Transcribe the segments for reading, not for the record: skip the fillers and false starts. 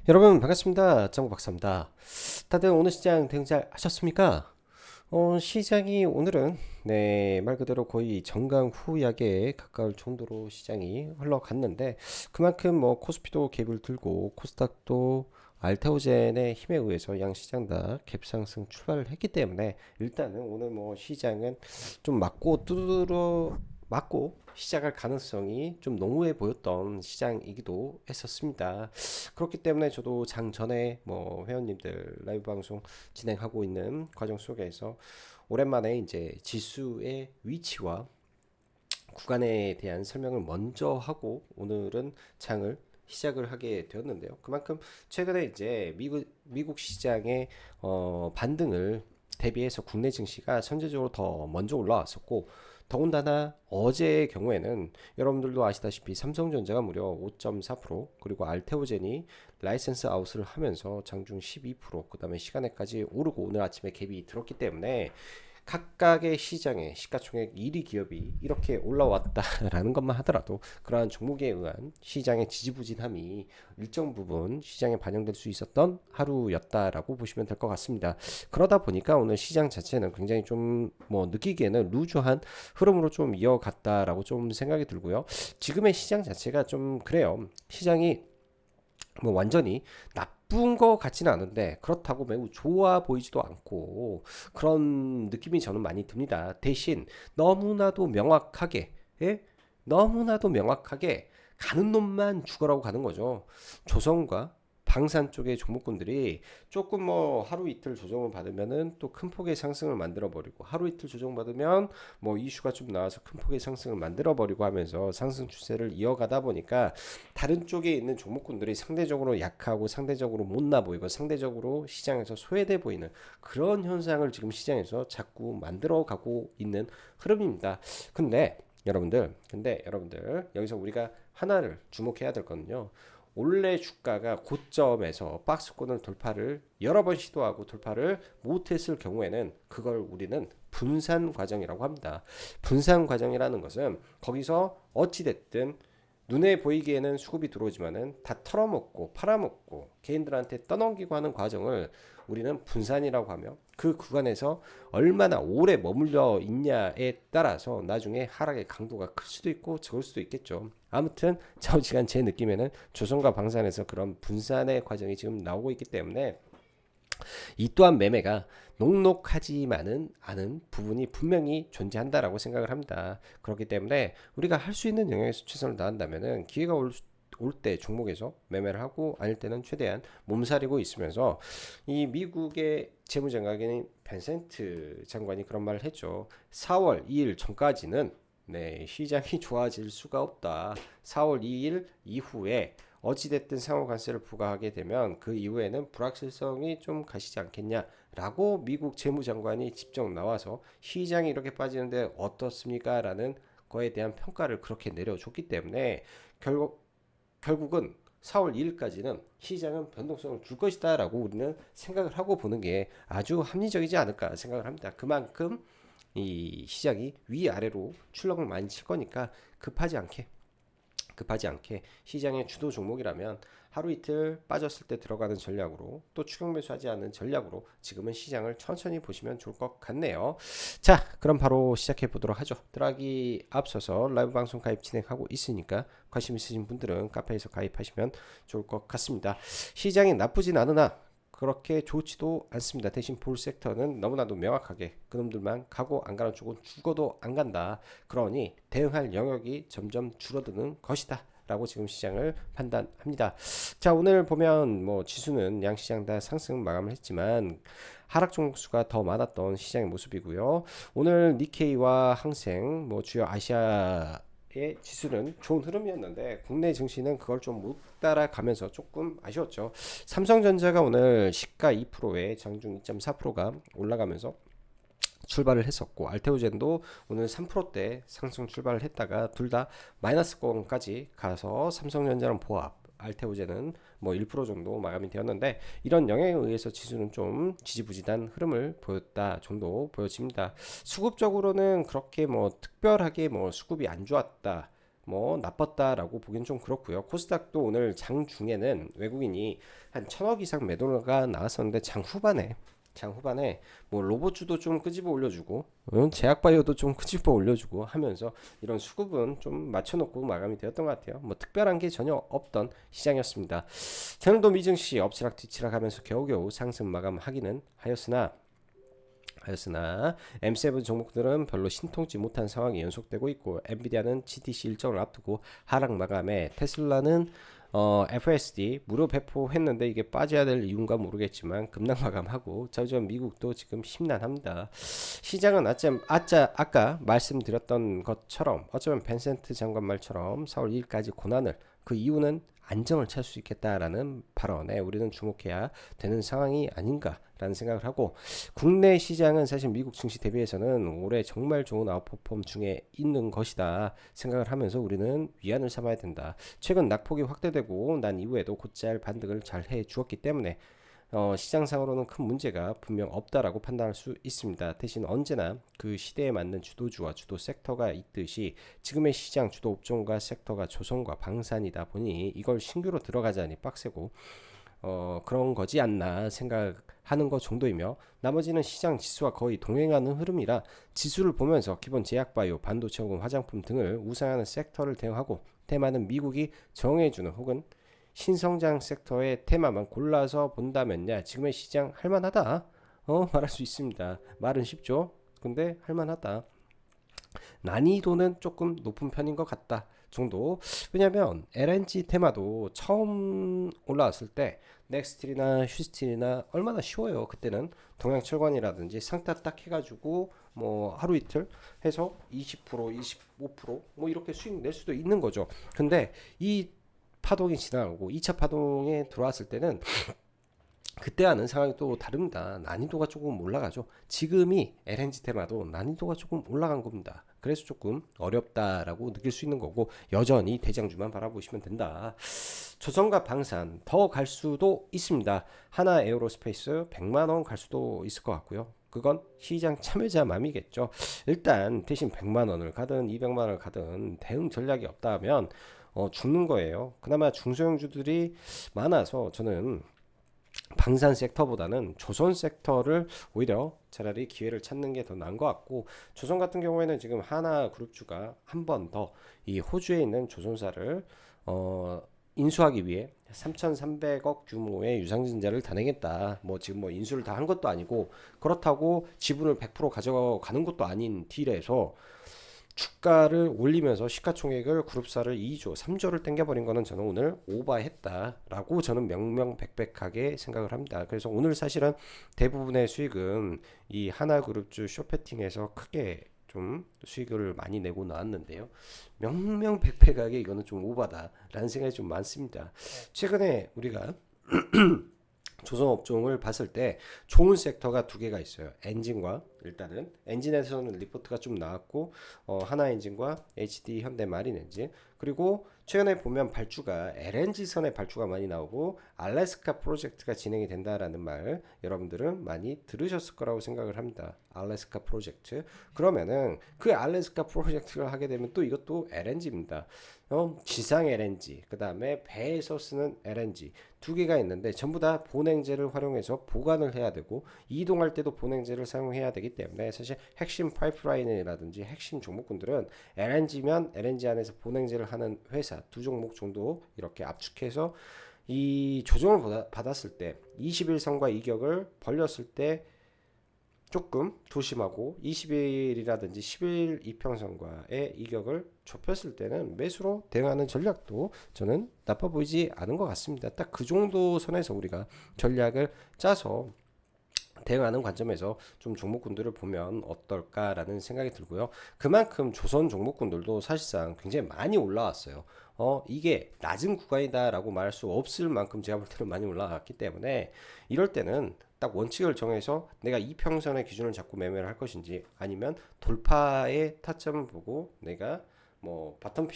여러분 반갑습니다. 정우 박사입니다. 다들 오늘 시장 대응 잘 하셨습니까? 시장이 오늘은 말 그대로 거의 정강 후약에 가까울 정도로 시장이 흘러갔는데 그만큼 뭐 코스피도 갭을 들고 코스닥도 알테오젠의 힘에 의해서 양 시장 다 갭상승 출발을 했기 때문에 일단은 오늘 뭐 시장은 좀 맞고 시작할 가능성이 좀 농후해 보였던 시장이기도 했었습니다. 그렇기 때문에 저도 장 전에 뭐 회원님들 라이브 방송 진행하고 있는 과정 속에서 오랜만에 이제 지수의 위치와 구간에 대한 설명을 먼저 하고 오늘은 장을 시작을 하게 되었는데요. 그만큼 최근에 이제 미국 시장의 반등을 대비해서 국내 증시가 선제적으로 더 먼저 올라왔었고 더군다나 어제의 경우에는 여러분들도 아시다시피 삼성전자가 무려 5.4% 그리고 알테오젠이 라이센스 아웃을 하면서 장중 12% 그다음에 시간에까지 오르고 오늘 아침에 갭이 들었기 때문에 각각의 시장의 시가총액 1위 기업이 이렇게 올라왔다라는 것만 하더라도 그러한 종목에 의한 시장의 지지부진함이 일정 부분 시장에 반영될 수 있었던 하루였다라고 보시면 될 것 같습니다. 그러다 보니까 오늘 시장 자체는 굉장히 좀 뭐 느끼기에는 루즈한 흐름으로 좀 이어갔다라고 좀 생각이 들고요. 지금의 시장 자체가 좀 그래요. 시장이 뭐 완전히 나쁜 것 같지는 않은데 그렇다고 매우 좋아 보이지도 않고 그런 느낌이 저는 많이 듭니다. 대신 너무나도 명확하게 예? 너무나도 명확하게 가는 놈만 죽어라고 가는 거죠. 조선과 방산 쪽의 종목군들이 조금 뭐 하루 이틀 조정을 받으면은 또 큰 폭의 상승을 만들어 버리고 하루 이틀 조정 받으면 뭐 이슈가 좀 나와서 큰 폭의 상승을 만들어 버리고 하면서 상승 추세를 이어가다 보니까 다른 쪽에 있는 종목군들이 상대적으로 약하고 상대적으로 못나 보이고 상대적으로 시장에서 소외돼 보이는 그런 현상을 지금 시장에서 자꾸 만들어 가고 있는 흐름입니다. 근데 여러분들 여기서 우리가 하나를 주목해야 될 거는요. 원래 주가가 고점에서 박스권을 돌파를 여러 번 시도하고 돌파를 못했을 경우에는 그걸 우리는 분산 과정이라고 합니다. 분산 과정이라는 것은 거기서 어찌됐든 눈에 보이기에는 수급이 들어오지만은 다 털어먹고 팔아먹고 개인들한테 떠넘기고 하는 과정을 우리는 분산이라고 하며 그 구간에서 얼마나 오래 머물러 있냐에 따라서 나중에 하락의 강도가 클 수도 있고 적을 수도 있겠죠. 아무튼 좌우지간 제 느낌에는 조선과 방산에서 그런 분산의 과정이 지금 나오고 있기 때문에 이 또한 매매가 녹록하지만은 않은 부분이 분명히 존재한다라고 생각을 합니다. 그렇기 때문에 우리가 할 수 있는 영역에서 최선을 다한다면은 기회가 올 때 종목에서 매매를 하고 아닐 때는 최대한 몸살이고 있으면서 이 미국의 재무장관인 벤센트 장관이 그런 말을 했죠. 4월 2일 전까지는 시장이 좋아질 수가 없다. 4월 2일 이후에 어찌됐든 상호 관세를 부과하게 되면 그 이후에는 불확실성이 좀 가시지 않겠냐라고 미국 재무장관이 직접 나와서 시장이 이렇게 빠지는데 어떻습니까? 라는 거에 대한 평가를 그렇게 내려줬기 때문에 결국은 4월 2일까지는 시장은 변동성을 줄 것이다라고 우리는 생각을 하고 보는 게 아주 합리적이지 않을까 생각을 합니다. 그만큼 이 시장이 위아래로 출렁을 많이 칠 거니까 급하지 않게 시장의 주도 종목이라면 하루 이틀 빠졌을 때 들어가는 전략으로 또 추격 매수하지 않는 전략으로 지금은 시장을 천천히 보시면 좋을 것 같네요. 자, 그럼 바로 시작해 보도록 하죠. 들어가기 앞서서 라이브 방송 가입 진행하고 있으니까 관심 있으신 분들은 카페에서 가입하시면 좋을 것 같습니다. 시장이 나쁘진 않으나 그렇게 좋지도 않습니다. 대신 볼 섹터는 너무나도 명확하게 그놈들만 가고 안 가는 쪽은 죽어도 안 간다. 그러니 대응할 영역이 점점 줄어드는 것이다. 라고 지금 시장을 판단합니다. 자, 오늘 보면 뭐 지수는 양 시장 다 상승 마감을 했지만 하락 종목수가 더 많았던 시장의 모습이고요. 오늘 니케이와 항생 뭐 주요 아시아 의 지수는 좋은 흐름이었는데 국내 증시는 그걸 좀 못 따라가면서 조금 아쉬웠죠. 삼성전자가 오늘 시가 2%에 장중 2.4%가 올라가면서 출발을 했었고 알테오젠도 오늘 3%대 상승 출발을 했다가 둘 다 마이너스권까지 가서 삼성전자는 보합 알테오젠은 뭐 1% 정도 마감이 되었는데 이런 영향에 의해서 지수는 좀 지지부진한 흐름을 보였다 정도 보여집니다. 수급적으로는 그렇게 뭐 특별하게 뭐 수급이 안 좋았다 뭐 나빴다라고 보기엔 좀 그렇고요. 코스닥도 오늘 장 중에는 외국인이 한 1,000억 이상 매도가 나왔었는데 장 후반에 뭐 로봇주도 좀 끄집어 올려주고 제약바이오도 좀 끄집어 올려주고 하면서 이런 수급은 좀 맞춰놓고 마감이 되었던 것 같아요. 뭐 특별한 게 전혀 없던 시장이었습니다. 오늘도 미증시 엎치락뒤치락 하면서 겨우겨우 상승 마감하기는 하였으나 M7 종목들은 별로 신통치 못한 상황이 연속되고 있고 엔비디아는 GTC 일정을 앞두고 하락 마감에 테슬라는 FSD 무료 배포했는데 이게 빠져야 될 이유인가 모르겠지만 급락 마감하고 저점 미국도 지금 심란합니다. 시장은 아까 말씀드렸던 것처럼 어쩌면 벤센트 장관 말처럼 4월 2일까지 고난을 그 이유는 안정을 찾을 수 있겠다라는 발언에 우리는 주목해야 되는 상황이 아닌가라는 생각을 하고 국내 시장은 사실 미국 증시 대비해서는 올해 정말 좋은 아웃퍼폼 중에 있는 것이다 생각을 하면서 우리는 위안을 삼아야 된다. 최근 낙폭이 확대되고 난 이후에도 곧잘 반등을 잘 해 주었기 때문에 시장상으로는 큰 문제가 분명 없다라고 판단할 수 있습니다. 대신 언제나 그 시대에 맞는 주도주와 주도 섹터가 있듯이 지금의 시장 주도 업종과 섹터가 조선과 방산이다 보니 이걸 신규로 들어가자니 빡세고 그런 거지 않나 생각하는 것 정도이며 나머지는 시장 지수와 거의 동행하는 흐름이라 지수를 보면서 기본 제약바이오, 반도체공급, 화장품 등을 우상하는 섹터를 대응하고 테마는 미국이 정해주는 혹은 신성장 섹터의 테마만 골라서 본다면야 지금의 시장 할만하다 말할 수 있습니다. 말은 쉽죠. 근데 할만하다. 난이도는 조금 높은 편인 것 같다 정도. 왜냐면 LNG 테마도 처음 올라왔을 때 넥스틸이나 휴스틸이나 얼마나 쉬워요. 그때는 동양철관이라든지 상따 딱 해가지고 뭐 하루 이틀 해서 20% 25%뭐 이렇게 수익 낼 수도 있는 거죠. 근데 이 파동이 지나가고 2차 파동에 들어왔을 때는 그때와는 상황이 또 다릅니다. 난이도가 조금 올라가죠. 지금이 LNG 테마도 난이도가 조금 올라간 겁니다. 그래서 조금 어렵다라고 느낄 수 있는 거고 여전히 대장주만 바라보시면 된다. 조선과 방산 더 갈 수도 있습니다. 하나 에어로스페이스 100만원 갈 수도 있을 것 같고요. 그건 시장 참여자 맘이겠죠. 일단 대신 100만원을 가든 200만원을 가든 대응 전략이 없다면 죽는 거예요. 그나마 중소형주들이 많아서 저는 방산 섹터보다는 조선 섹터를 오히려 차라리 기회를 찾는 게 더 나은 것 같고 조선 같은 경우에는 지금 하나그룹주가 한 번 더 이 호주에 있는 조선사를 인수하기 위해 3,300억 규모의 유상증자를 단행했다. 뭐 지금 뭐 인수를 다 한 것도 아니고 그렇다고 지분을 100% 가져가는 것도 아닌 딜에서 주가를 올리면서 시가총액을 그룹사를 2조, 3조를 땡겨버린 거는 저는 오늘 오버했다라고 저는 명명백백하게 생각을 합니다. 그래서 오늘 사실은 대부분의 수익은 이 하나그룹주 쇼패팅에서 크게 좀 수익을 많이 내고 나왔는데요. 명명백백하게 이거는 좀 오바다라는 생각이 좀 많습니다. 최근에 우리가 조선 업종을 봤을 때 좋은 섹터가 두 개가 있어요. 엔진과 일단은 엔진에서는 리포트가 좀 나왔고 하나 엔진과 HD 현대 마린 엔진 그리고 최근에 보면 발주가 LNG 선의 발주가 많이 나오고 알래스카 프로젝트가 진행이 된다라는 말 여러분들은 많이 들으셨을 거라고 생각을 합니다. 알래스카 프로젝트 그러면은 그 알래스카 프로젝트를 하게 되면 또 이것도 LNG입니다. 지상 LNG 그 다음에 배에서 쓰는 LNG 두 개가 있는데 전부 다 본행제를 활용해서 보관을 해야 되고 이동할 때도 본행제를 사용해야 되기 때문에 사실 핵심 파이프라인이라든지 핵심 종목군들은 LNG면 LNG 안에서 본행제를 하는 회사 두 종목 정도 이렇게 압축해서 이 조정을 받았을 때 21선과 이격을 벌렸을 때 조금 조심하고 20일이라든지 10일 이평선과의 이격을 좁혔을 때는 매수로 대응하는 전략도 저는 나빠 보이지 않은 것 같습니다. 딱 그 정도 선에서 우리가 전략을 짜서 대응하는 관점에서 좀 종목군들을 보면 어떨까라는 생각이 들고요. 그만큼 조선 종목군들도 사실상 굉장히 많이 올라왔어요. 이게 낮은 구간이다라고 말할 수 없을 만큼 제가 볼 때는 많이 올라갔기 때문에 이럴 때는 딱 원칙을 정해서 내가 이평선의 기준을 잡고 매매를 할 것인지 아니면 돌파의 타점을 보고 내가 뭐 바텀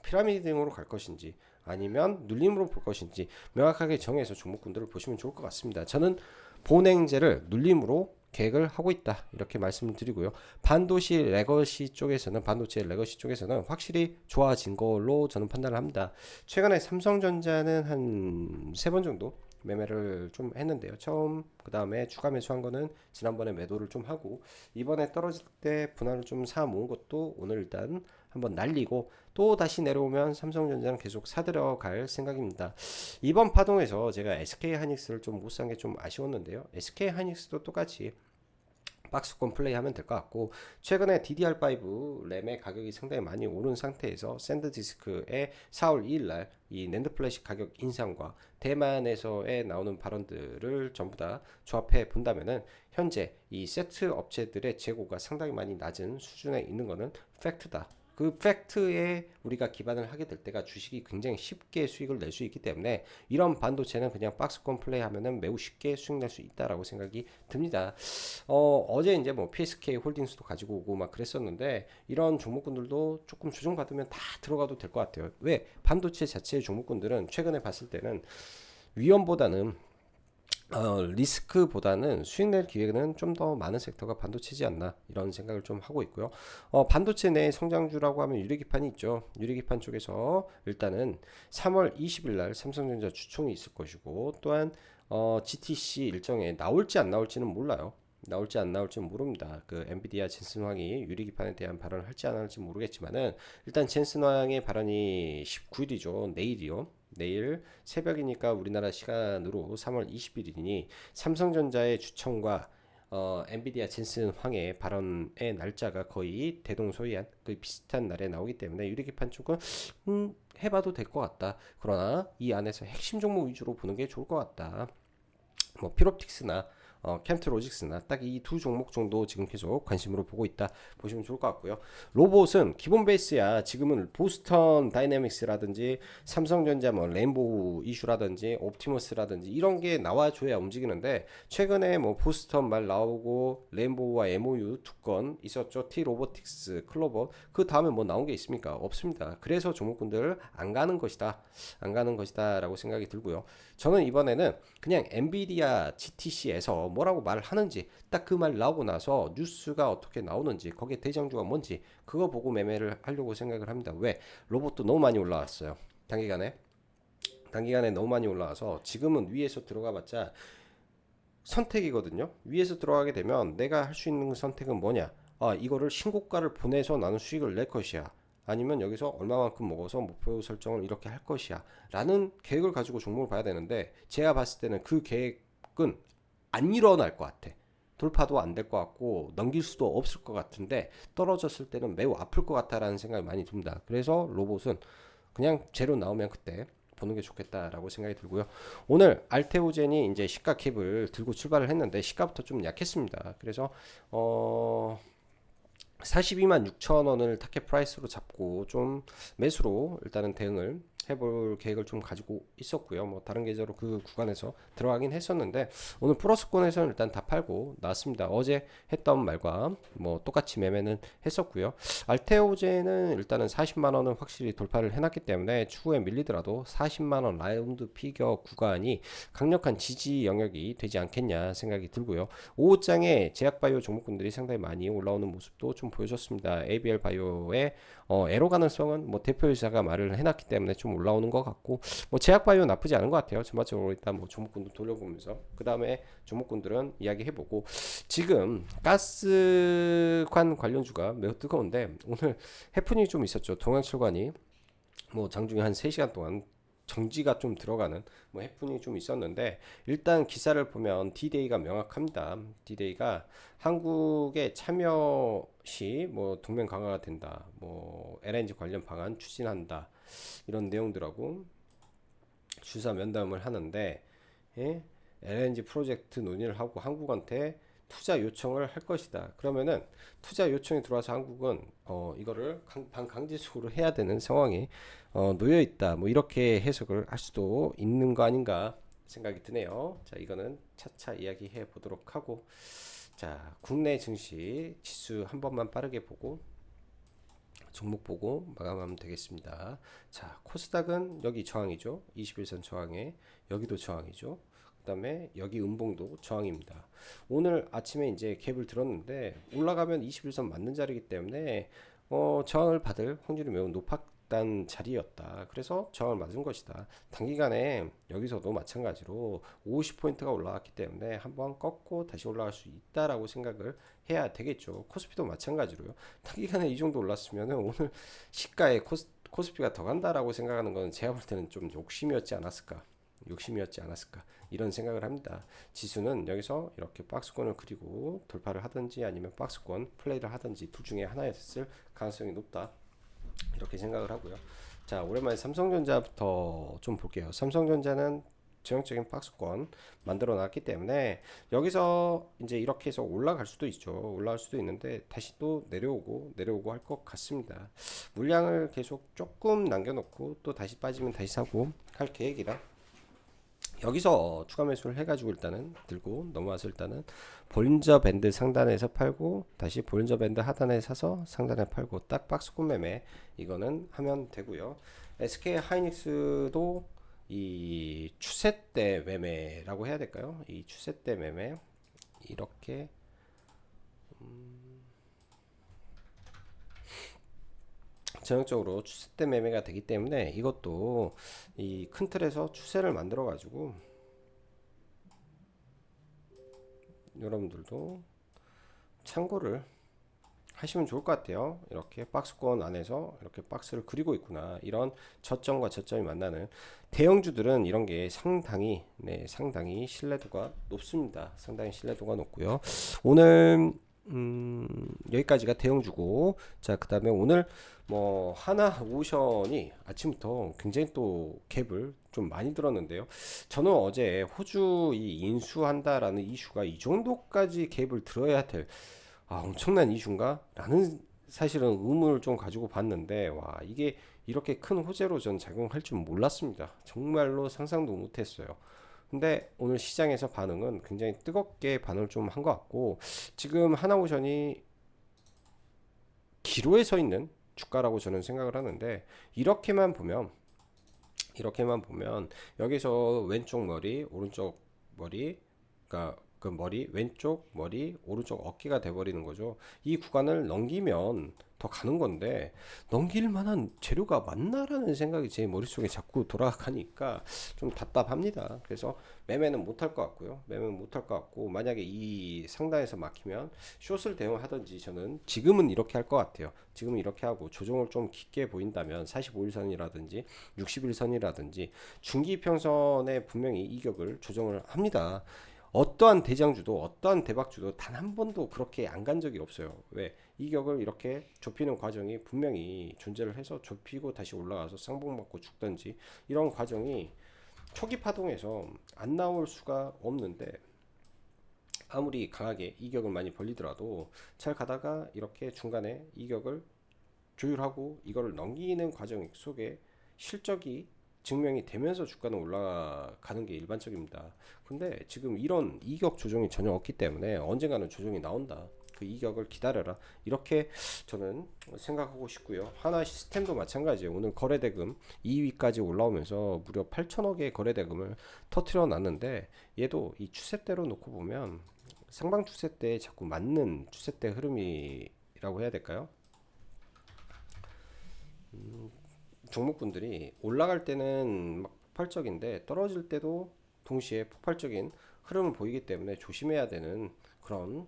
피라미드 등으로 갈 것인지 아니면 눌림으로 볼 것인지 명확하게 정해서 종목군들을 보시면 좋을 것 같습니다. 저는 본행제를 눌림으로 계획을 하고 있다. 이렇게 말씀을 드리고요. 반도체 레거시 쪽에서는 확실히 좋아진 걸로 저는 판단을 합니다. 최근에 삼성전자는 한 3번 정도 매매를 좀 했는데요. 처음, 그 다음에 추가 매수한 거는 지난번에 매도를 좀 하고, 이번에 떨어질 때 분할을 좀 사 모은 것도 오늘 일단 한번 날리고, 또 다시 내려오면 삼성전자는 계속 사들어갈 생각입니다. 이번 파동에서 제가 SK하이닉스를 좀 못 산 게 좀 아쉬웠는데요. SK하이닉스도 똑같이 박스권 플레이하면 될 것 같고, 최근에 DDR5 램의 가격이 상당히 많이 오른 상태에서 샌드디스크의 4월 2일날 이 낸드 플래시 가격 인상과 대만에서의 나오는 발언들을 전부 다 조합해 본다면은 현재 이 세트 업체들의 재고가 상당히 많이 낮은 수준에 있는 것은 팩트다. 그 팩트에 우리가 기반을 하게 될 때가 주식이 굉장히 쉽게 수익을 낼 수 있기 때문에 이런 반도체는 그냥 박스권 플레이 하면은 매우 쉽게 수익 낼 수 있다라고 생각이 듭니다. 어제 이제 뭐 PSK 홀딩스도 가지고 오고 막 그랬었는데, 이런 종목군들도 조금 조정받으면 다 들어가도 될 것 같아요. 왜? 반도체 자체의 종목군들은 최근에 봤을 때는 위험보다는 리스크보다는 수익 낼 기회는 좀 더 많은 섹터가 반도체지 않나, 이런 생각을 좀 하고 있고요. 반도체 내 성장주라고 하면 유리기판이 있죠. 유리기판 쪽에서 일단은 3월 20일 날 삼성전자 주총이 있을 것이고, 또한 GTC 일정에 나올지 안 나올지는 몰라요. 나올지 안 나올지는 모릅니다. 그 엔비디아 젠슨 황이 유리기판에 대한 발언을 할지 안 할지 모르겠지만은, 일단 젠슨 황의 발언이 19일이죠. 내일이요. 내일 새벽이니까 우리나라 시간으로 3월 20일이니 삼성전자의 주총과 엔비디아 젠슨 황의 발언의 날짜가 거의 대동소이한 그 비슷한 날에 나오기 때문에 유리기판 쪽은 해봐도 될 것 같다. 그러나 이 안에서 핵심 종목 위주로 보는 게 좋을 것 같다. 뭐 피롭틱스나 캠트로직스나 딱 이 두 종목 정도 지금 계속 관심으로 보고 있다 보시면 좋을 것 같고요. 로봇은 기본 베이스야. 지금은 보스턴 다이내믹스라든지 삼성전자 뭐 레인보우 이슈라든지 옵티머스라든지 이런 게 나와줘야 움직이는데, 최근에 뭐 보스턴 말 나오고 레인보우와 MOU 두 건 있었죠. T 로보틱스, 클로버. 그 다음에 뭐 나온 게 있습니까? 없습니다. 그래서 종목군들 안 가는 것이다. 안 가는 것이다라고 생각이 들고요. 저는 이번에는 그냥 엔비디아 GTC에서 뭐라고 말을 하는지, 딱 그 말 나오고 나서 뉴스가 어떻게 나오는지, 거기에 대장주가 뭔지 그거 보고 매매를 하려고 생각을 합니다. 왜? 로봇도 너무 많이 올라왔어요. 단기간에 너무 많이 올라와서 지금은 위에서 들어가 봤자 선택이거든요. 위에서 들어가게 되면 내가 할 수 있는 선택은 뭐냐? 이거를 신고가를 보내서 나는 수익을 낼 것이야. 아니면 여기서 얼마만큼 먹어서 목표 설정을 이렇게 할 것이야. 라는 계획을 가지고 종목을 봐야 되는데, 제가 봤을 때는 그 계획은 안 일어날 것 같아. 돌파도 안 될 것 같고 넘길 수도 없을 것 같은데, 떨어졌을 때는 매우 아플 것 같다라는 생각이 많이 듭니다. 그래서 로봇은 그냥 재료 나오면 그때 보는 게 좋겠다라고 생각이 들고요. 오늘 알테오젠이 이제 시가 캡을 들고 출발을 했는데 시가부터 좀 약했습니다. 그래서 42만 6천 원을 타켓 프라이스로 잡고 좀 매수로 일단은 대응을 해볼 계획을 좀 가지고 있었고요. 뭐 다른 계좌로 그 구간에서 들어가긴 했었는데, 오늘 플러스권에서는 일단 다 팔고 나왔습니다. 어제 했던 말과 뭐 똑같이 매매는 했었고요. 알테오제는 일단은 40만 원은 확실히 돌파를 해놨기 때문에 추후에 밀리더라도 40만 원 라운드 피겨 구간이 강력한 지지 영역이 되지 않겠냐 생각이 들고요. 5호장에 제약바이오 종목군들이 상당히 많이 올라오는 모습도 좀 보여줬습니다. ABL 바이오의 애로 가능성은 뭐 대표이사가 말을 해놨기 때문에 좀 올라오는 것 같고, 뭐 제약바이오 나쁘지 않은 것 같아요. 전반적으로 일단 뭐 종목군도 돌려보면서 그 다음에 종목군들은 이야기해보고, 지금 가스관 관련주가 매우 뜨거운데 오늘 해프닝이 좀 있었죠. 동양철관이 뭐 장중에 한 3시간 동안 정지가 좀 들어가는 뭐 해프닝이 좀 있었는데, 일단 기사를 보면 D-Day가 명확합니다. D-Day가 한국의 참여 시 뭐 동맹 강화가 된다, 뭐 LNG 관련 방안 추진한다, 이런 내용들하고 주사 면담을 하는데, 예? LNG 프로젝트 논의를 하고 한국한테 투자 요청을 할 것이다. 그러면은 투자 요청이 들어와서 한국은 이거를 반강제적으로 해야 되는 상황이 놓여 있다. 뭐 이렇게 해석을 할 수도 있는 거 아닌가 생각이 드네요. 자, 이거는 차차 이야기해 보도록 하고, 자, 국내 증시 지수 한 번만 빠르게 보고 종목 보고 마감하면 되겠습니다. 자, 코스닥은 여기 저항이죠. 21선 저항에 여기도 저항이죠. 그다음에 여기 음봉도 저항입니다. 오늘 아침에 이제 갭을 들었는데 올라가면 21선 맞는 자리이기 때문에 저항을 받을 확률이 매우 높았던 자리였다. 그래서 저항을 맞은 것이다. 단기간에 여기서도 마찬가지로 50포인트가 올라왔기 때문에 한번 꺾고 다시 올라갈 수 있다라고 생각을 해야 되겠죠. 코스피도 마찬가지로요. 단기간에 이 정도 올랐으면 오늘 시가에 코스피가 더 간다라고 생각하는 건 제가 볼 때는 좀 욕심이었지 않았을까 이런 생각을 합니다. 지수는 여기서 이렇게 박스권을 그리고 돌파를 하든지 아니면 박스권 플레이를 하든지 둘 중에 하나였을 가능성이 높다 이렇게 생각을 하고요. 자, 오랜만에 삼성전자부터 좀 볼게요. 삼성전자는 전형적인 박스권 만들어 놨기 때문에 여기서 이제 이렇게 해서 올라갈 수도 있죠. 올라갈 수도 있는데 다시 또 내려오고 할 것 같습니다. 물량을 계속 조금 남겨놓고 또 다시 빠지면 다시 사고 할 계획이라 여기서 추가 매수를 해가지고 일단은 들고 넘어와서 일단은 볼린저 밴드 상단에서 팔고 다시 볼린저 밴드 하단에 사서 상단에 팔고 딱 박스권 매매 이거는 하면 되고요. SK 하이닉스도 이 추세대 매매라고 해야 될까요? 이 추세대 매매 이렇게 전형적으로 추세대 매매가 되기 때문에 이것도 이 큰 틀에서 추세를 만들어 가지고 여러분들도 참고를 하시면 좋을 것 같아요. 이렇게 박스권 안에서 이렇게 박스를 그리고 있구나. 이런 저점과 저점이 만나는 대형주들은 이런 게 상당히 신뢰도가 높습니다. 상당히 신뢰도가 높고요. 오늘 여기까지가 대형주고, 자, 그 다음에 오늘 뭐 하나오션이 아침부터 굉장히 또 갭을 좀 많이 들었는데요. 저는 어제 호주 이 인수한다라는 이슈가 이 정도까지 갭을 들어야 될 엄청난 이슈인가? 라는 사실은 의문을 좀 가지고 봤는데, 와, 이게 이렇게 큰 호재로 전 작용할 줄 몰랐습니다. 정말로 상상도 못했어요. 근데 오늘 시장에서 반응은 굉장히 뜨겁게 반응을 좀 한 것 같고, 지금 하나오션이 기로에 서 있는 주가라고 저는 생각을 하는데, 이렇게만 보면 여기서 왼쪽 머리, 오른쪽 머리, 그러니까 그 머리 왼쪽 머리 오른쪽 어깨가 돼버리는 거죠. 이 구간을 넘기면 더 가는 건데 넘길 만한 재료가 맞나라는 생각이 제 머릿속에 자꾸 돌아가니까 좀 답답합니다. 그래서 매매는 못할 것 같고요. 매매는 못할 것 같고 만약에 이 상단에서 막히면 숏을 대응하든지 저는 지금은 이렇게 할 것 같아요. 지금은 이렇게 하고 조정을 좀 깊게 보인다면 45일선이라든지 60일선이라든지 중기평선에 분명히 이격을 조정을 합니다. 어떠한 대장주도 어떠한 대박주도 단 한 번도 그렇게 안 간 적이 없어요. 왜? 이격을 이렇게 좁히는 과정이 분명히 존재를 해서 좁히고 다시 올라가서 상봉받고 죽든지 이런 과정이 초기 파동에서 안 나올 수가 없는데 아무리 강하게 이격을 많이 벌리더라도 잘 가다가 이렇게 중간에 이격을 조율하고 이거를 넘기는 과정 속에 실적이 증명이 되면서 주가는 올라가는 게 일반적입니다. 근데 지금 이런 이격 조정이 전혀 없기 때문에 언젠가는 조정이 나온다. 그 이격을 기다려라. 이렇게 저는 생각하고 싶고요. 하나 시스템도 마찬가지예요. 오늘 거래대금 2위까지 올라오면서 무려 8천억의 거래대금을 터트려 놨는데 얘도 이 추세대로 놓고 보면 상방 추세대에 자꾸 맞는 추세대 흐름이라고 해야 될까요? 종목군들이 올라갈 때는 막 폭발적인데 떨어질 때도 동시에 폭발적인 흐름을 보이기 때문에 조심해야 되는 그런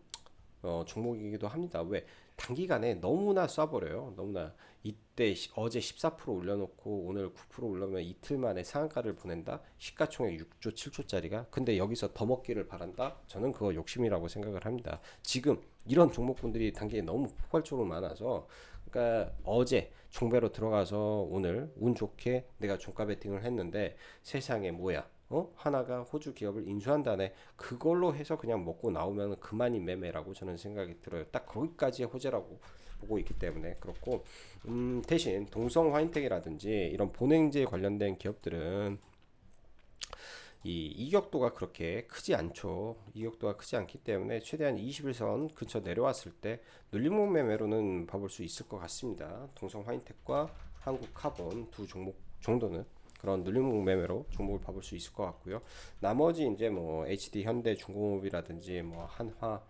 종목이기도 합니다. 왜? 단기간에 너무나 쏴버려요. 너무나 이때 어제 14% 올려놓고 오늘 9% 올라오면 이틀 만에 상한가를 보낸다. 시가총액 6조 7조짜리가. 근데 여기서 더 먹기를 바란다. 저는 그거 욕심이라고 생각을 합니다. 지금 이런 종목군들이 단기에 너무 폭발적으로 많아서 그러니까 어제 종배로 들어가서 오늘 운 좋게 내가 종가 베팅을 했는데 세상에 뭐야? 하나가 호주 기업을 인수한다네. 그걸로 해서 그냥 먹고 나오면 그만이 매매라고 저는 생각이 들어요. 딱 거기까지의 호재라고 보고 있기 때문에 그렇고 대신 동성 화인텍이라든지 이런 본행제 관련된 기업들은 이 이격도가 그렇게 크지 않죠. 이격도가 크지 않기 때문에 최대한 21선 근처 내려왔을 때 눌림목 매매로는 봐볼 수 있을 것 같습니다. 동성 화인텍과 한국 카본 두 종목 정도는 그런 눌림목 매매로 종목을 봐볼 수 있을 것 같고요. 나머지 이제 뭐 HD 현대 중공업이라든지 뭐 한화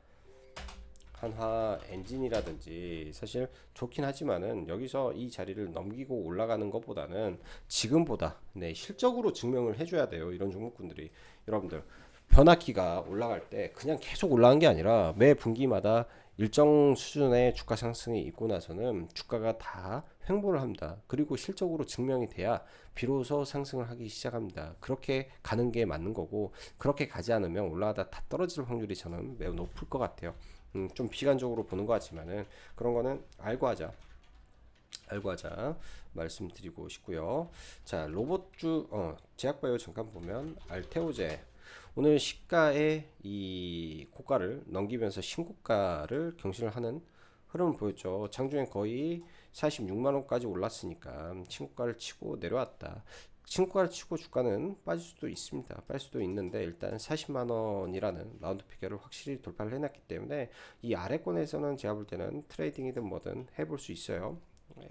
엔진이라든지 사실 좋긴 하지만은 여기서 이 자리를 넘기고 올라가는 것보다는 지금보다 네, 실적으로 증명을 해줘야 돼요. 이런 종목군들이 여러분들 변화키가 올라갈 때 그냥 계속 올라간 게 아니라 매 분기마다 일정 수준의 주가 상승이 있고 나서는 주가가 다 횡보를 합니다. 그리고 실적으로 증명이 돼야 비로소 상승을 하기 시작합니다. 그렇게 가는 게 맞는 거고 그렇게 가지 않으면 올라가다 다 떨어질 확률이 저는 매우 높을 것 같아요. 좀 비관적으로 보는 것 같지만은 그런 거는 알고 하자 말씀드리고 싶고요. 자, 로봇주 제약바이오 잠깐 보면 알테오제 오늘 시가의 이 고가를 넘기면서 신고가를 경신을 하는 흐름을 보였죠. 장중에 거의 46만 원까지 올랐으니까 신고가를 치고 내려왔다. 신고가를 치고 주가는 빠질 수도 있습니다. 빠질 수도 있는데 일단 40만 원이라는 라운드 피겨를 확실히 돌파를 해놨기 때문에 이 아래권에서는 제가 볼 때는 트레이딩이든 뭐든 해볼 수 있어요.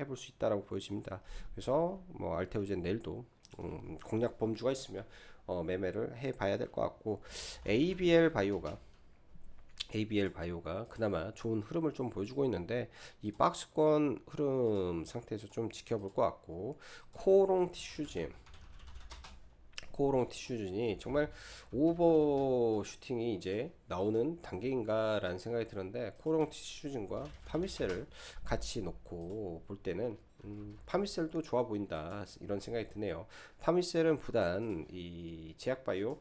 해볼 수 있다라고 보여집니다. 그래서 뭐 알테오젠 내일도 공략 범주가 있으면 매매를 해봐야 될 것 같고 ABL 바이오가 그나마 좋은 흐름을 좀 보여주고 있는데 이 박스권 흐름 상태에서 좀 지켜볼 것 같고 코오롱 티슈진이 정말 오버슈팅이 이제 나오는 단계인가라는 생각이 드는데 코오롱 티슈진과 파미셀을 같이 놓고 볼 때는 파미셀도 좋아 보인다 이런 생각이 드네요. 파미셀은 부단 이 제약바이오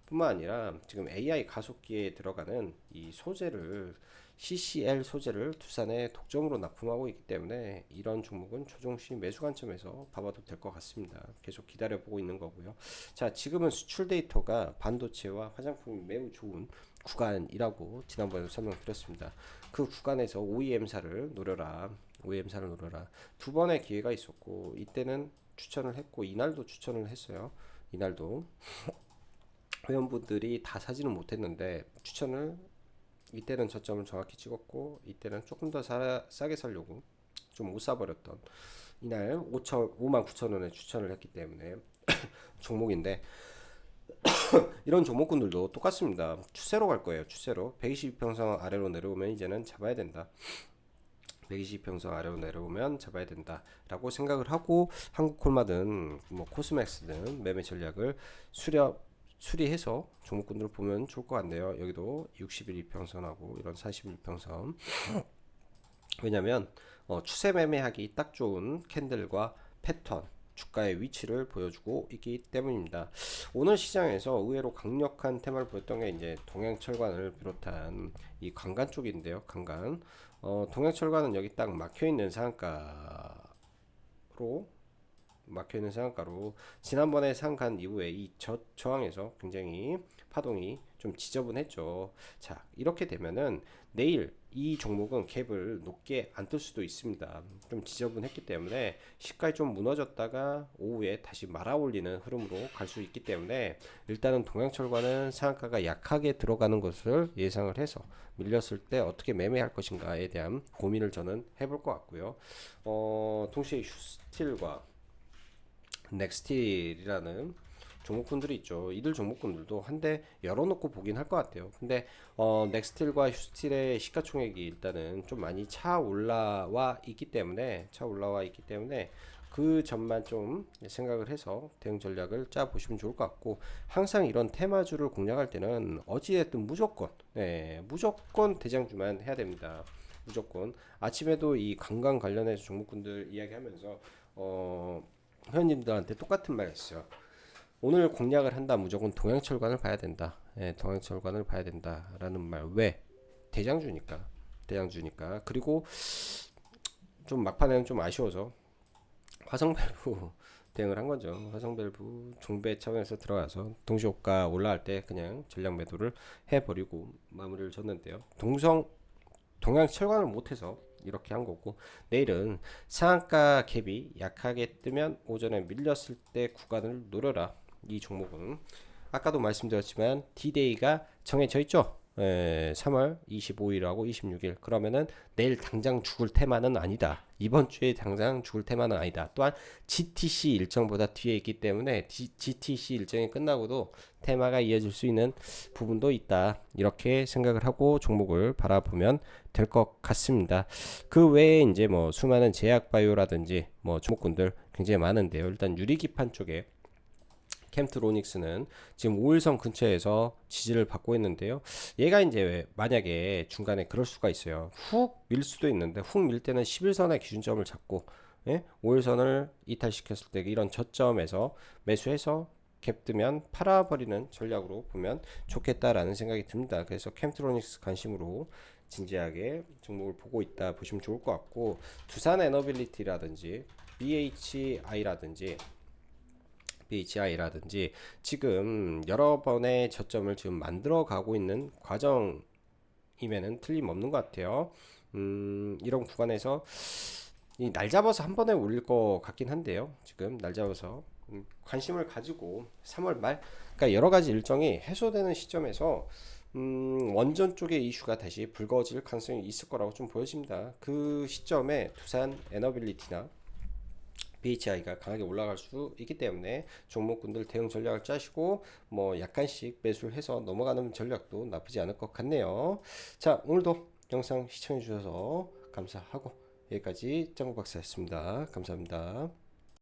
뿐만 아니라 지금 AI 가속기에 들어가는 이 소재를 CCL 소재를 두산에 독점으로 납품하고 있기 때문에 이런 종목은 조정시 매수 관점에서 봐봐도 될 것 같습니다. 계속 기다려보고 있는 거고요. 자, 지금은 수출 데이터가 반도체와 화장품이 매우 좋은 구간이라고 지난번에도 설명드렸습니다. 그 구간에서 OEM사를 노려라. 두 번의 기회가 있었고 이때는 추천을 했고 이날도 추천을 했어요. 이날도 회원분들이 다 사지는 못했는데 추천을 이때는 저점을 정확히 찍었고 이때는 조금 더 싸게 살려고 좀 못 사버렸던 이날 5만 9천 원에 추천을 했기 때문에 종목인데 이런 종목군들도 똑같습니다. 추세로 갈 거예요. 추세로 122평선 아래로 내려오면 이제는 잡아야 된다. 120평선 아래로 내려오면 잡아야 된다라고 생각을 하고 한국콜마든 뭐 코스맥스든 매매 전략을 수리해서 종목군들을 보면 좋을 것 같네요. 여기도 61 이평선하고 이런 41 이평선 왜냐면 추세 매매하기 딱 좋은 캔들과 패턴 주가의 위치를 보여주고 있기 때문입니다. 오늘 시장에서 의외로 강력한 테마를 보였던 게 이제 동양철관을 비롯한 이 강간 쪽인데요. 강간 동양철관은 여기 딱 막혀있는 상한가로 지난번에 상한 이후에 이 저항에서 굉장히 파동이 좀 지저분했죠. 자, 이렇게 되면은 내일 이 종목은 갭을 높게 안 뜰 수도 있습니다. 좀 지저분했기 때문에 시가에 좀 무너졌다가 오후에 다시 말아 올리는 흐름으로 갈 수 있기 때문에 일단은 동양철과는 상한가가 약하게 들어가는 것을 예상을 해서 밀렸을 때 어떻게 매매할 것인가에 대한 고민을 저는 해볼 것 같고요. 동시에 휴스틸과 넥스틸이라는 종목군들이 있죠. 이들 종목군들도 한데 열어놓고 보긴 할 것 같아요. 근데 넥스틸과 휴스틸의 시가총액이 일단은 좀 많이 차 올라와 있기 때문에 그 점만 좀 생각을 해서 대응 전략을 짜 보시면 좋을 것 같고 항상 이런 테마주를 공략할 때는 어찌됐든 무조건 대장주만 해야 됩니다. 무조건 아침에도 이 관광 관련해서 종목군들 이야기하면서 회원님들한테 똑같은 말 했어요. 오늘 공략을 한다 무조건 동양철관을 봐야 된다. 동양철관을 봐야 된다라는 말. 왜? 대장주니까. 그리고 좀 막판에는 좀 아쉬워서 화성밸브 대응을 한 거죠. 화성밸브 종배 차원에서 들어가서 동시호가 올라갈 때 그냥 전략 매도를 해버리고 마무리를 졌는데요. 동양철관을 못해서 이렇게 한 거고 내일은 상한가 갭이 약하게 뜨면 오전에 밀렸을 때 구간을 노려라. 이 종목은 아까도 말씀드렸지만 D-Day가 정해져 있죠. 3월 25일하고 26일. 그러면은 내일 당장 죽을 테마는 아니다. 이번 주에 당장 죽을 테마는 아니다. 또한 GTC 일정보다 뒤에 있기 때문에 GTC 일정이 끝나고도 테마가 이어질 수 있는 부분도 있다. 이렇게 생각을 하고 종목을 바라보면 될 것 같습니다. 그 외에 이제 뭐 수많은 제약바이오라든지 뭐 종목군들 굉장히 많은데요. 일단 유리기판 쪽에 캠트로닉스는 지금 5일선 근처에서 지지를 받고 있는데요. 얘가 이제 만약에 중간에 그럴 수가 있어요. 훅 밀 수도 있는데 훅 밀 때는 11선의 기준점을 잡고 5일선을 이탈시켰을 때 이런 저점에서 매수해서 갭 뜨면 팔아버리는 전략으로 보면 좋겠다라는 생각이 듭니다. 그래서 캠트로닉스 관심으로 진지하게 종목을 보고 있다 보시면 좋을 것 같고, 두산 에너빌리티라든지 BHI라든지 지금 여러 번의 저점을 지금 만들어 가고 있는 과정이면은 틀림없는 것 같아요. 이런 구간에서 이 날 잡아서 한 번에 올릴 것 같긴 한데요. 지금 날 잡아서 관심을 가지고 3월 말, 그러니까 여러 가지 일정이 해소되는 시점에서 원전 쪽의 이슈가 다시 불거질 가능성이 있을 거라고 좀 보여집니다. 그 시점에 두산 에너빌리티나 BHI가 강하게 올라갈 수 있기 때문에 종목군들 대응 전략을 짜시고 뭐 약간씩 매수를 해서 넘어가는 전략도 나쁘지 않을 것 같네요. 자, 오늘도 영상 시청해 주셔서 감사하고 여기까지 짱구 박사였습니다. 감사합니다.